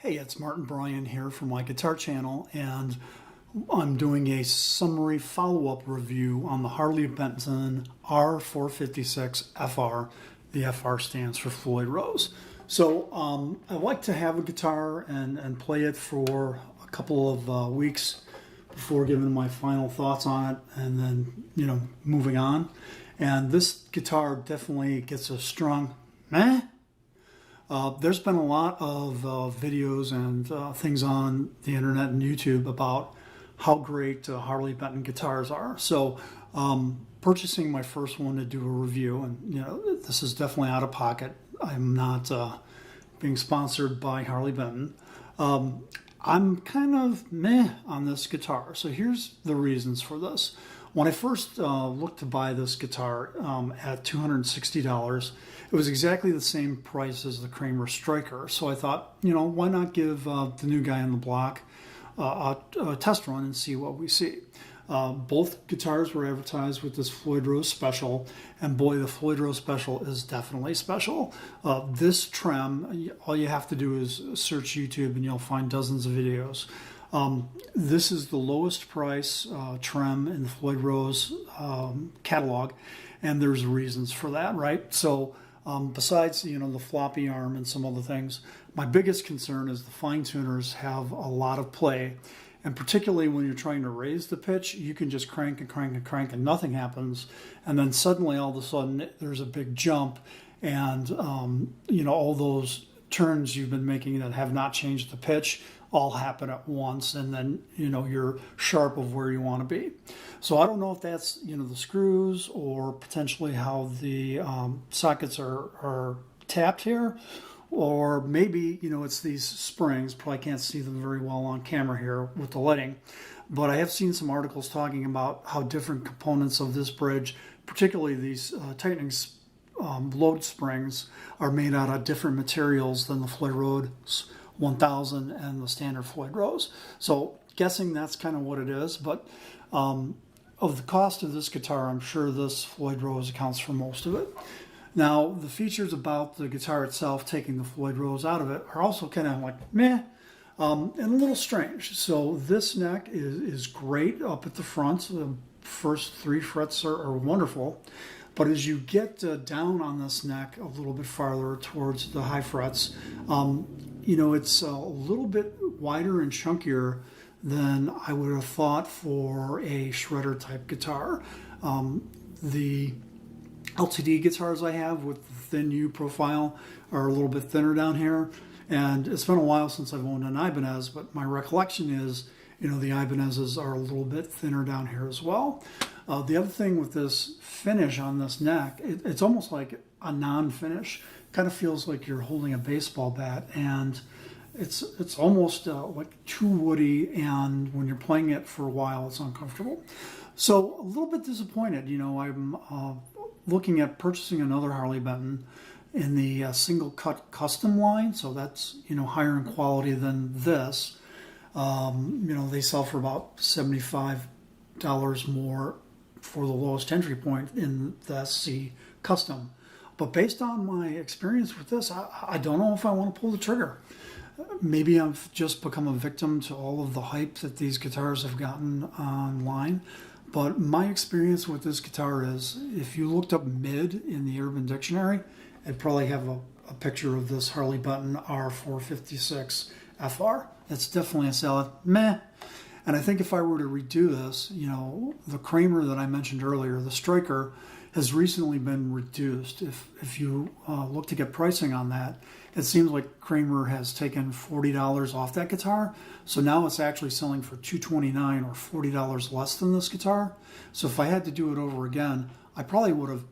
Hey, it's Martin Bryan here from my guitar channel, and I'm doing a summary follow-up review on the Harley Benton R-456FR. The FR stands for Floyd Rose. So I like to have a guitar and play it for a couple of weeks before giving my final thoughts on it, and then moving on. And this guitar definitely gets a strong meh. There's been a lot of videos and things on the internet and YouTube about how great Harley Benton guitars are. So purchasing my first one to do a review, and this is definitely out of pocket. I'm not being sponsored by Harley Benton. I'm kind of meh on this guitar. So here's the reasons for this. When I first looked to buy this guitar at $260, it was exactly the same price as the Kramer Striker. So I thought, why not give the new guy on the block a test run and see what we see. Both guitars were advertised with this Floyd Rose Special, and boy, the Floyd Rose Special is definitely special. This trem, all you have to do is search YouTube and you'll find dozens of videos. This is the lowest price trem in the Floyd Rose catalog, and there's reasons for that, right? So besides the floppy arm and some other things, my biggest concern is the fine tuners have a lot of play, and particularly when you're trying to raise the pitch, you can just crank and crank and crank and nothing happens, and then suddenly all of a sudden there's a big jump, and all those turns you've been making that have not changed the pitch all happen at once, and then you're sharp of where you want to be. So I don't know if that's the screws or potentially how the sockets are tapped here, or maybe it's these springs. Probably can't see them very well on camera here with the lighting, but I have seen some articles talking about how different components of this bridge, particularly these tightening load springs, are made out of different materials than the Floyd Rose 1000 and the standard Floyd Rose. So guessing that's kind of what it is, but of the cost of this guitar, I'm sure this Floyd Rose accounts for most of it. Now, the features about the guitar itself, taking the Floyd Rose out of it, are also kind of like meh, and a little strange. So this neck is great up at the front. The first 3 frets are wonderful. But as you get down on this neck a little bit farther towards the high frets, it's a little bit wider and chunkier than I would have thought for a shredder type guitar. The LTD guitars I have with the thin U profile are a little bit thinner down here, and it's been a while since I've owned an Ibanez, but my recollection is the Ibanezes are a little bit thinner down here as well. The other thing with this finish on this neck, it's almost like a non-finish. Kind of feels like you're holding a baseball bat, and it's almost like too woody, and when you're playing it for a while, it's uncomfortable. So a little bit disappointed. I'm looking at purchasing another Harley Benton in the single cut custom line, so that's higher in quality than this. They sell for about $75 more for the lowest entry point in the SC Custom. But based on my experience with this, I don't know if I want to pull the trigger. Maybe I've just become a victim to all of the hype that these guitars have gotten online. But my experience with this guitar is, if you looked up mid in the Urban Dictionary, it'd probably have a picture of this Harley Benton R-456FR. It's definitely a solid meh. And I think if I were to redo this, the Kramer that I mentioned earlier, the Striker, has recently been reduced. If you look to get pricing on that, it seems like Kramer has taken $40 off that guitar. So now it's actually selling for $229 or $40 less than this guitar. So if I had to do it over again, I probably would have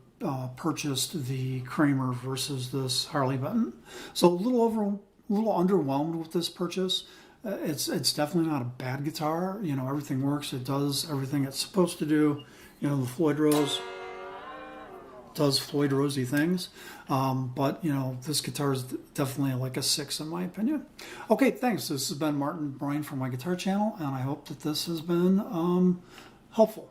purchased the Kramer versus this Harley Benton. So a little underwhelmed with this purchase. It's definitely not a bad guitar. Everything works. It does everything it's supposed to do. The Floyd Rose does Floyd Rosey things, but this guitar is definitely like a 6 in my opinion. Okay, thanks. This has been Martin Bryan from my guitar channel, and I hope that this has been helpful.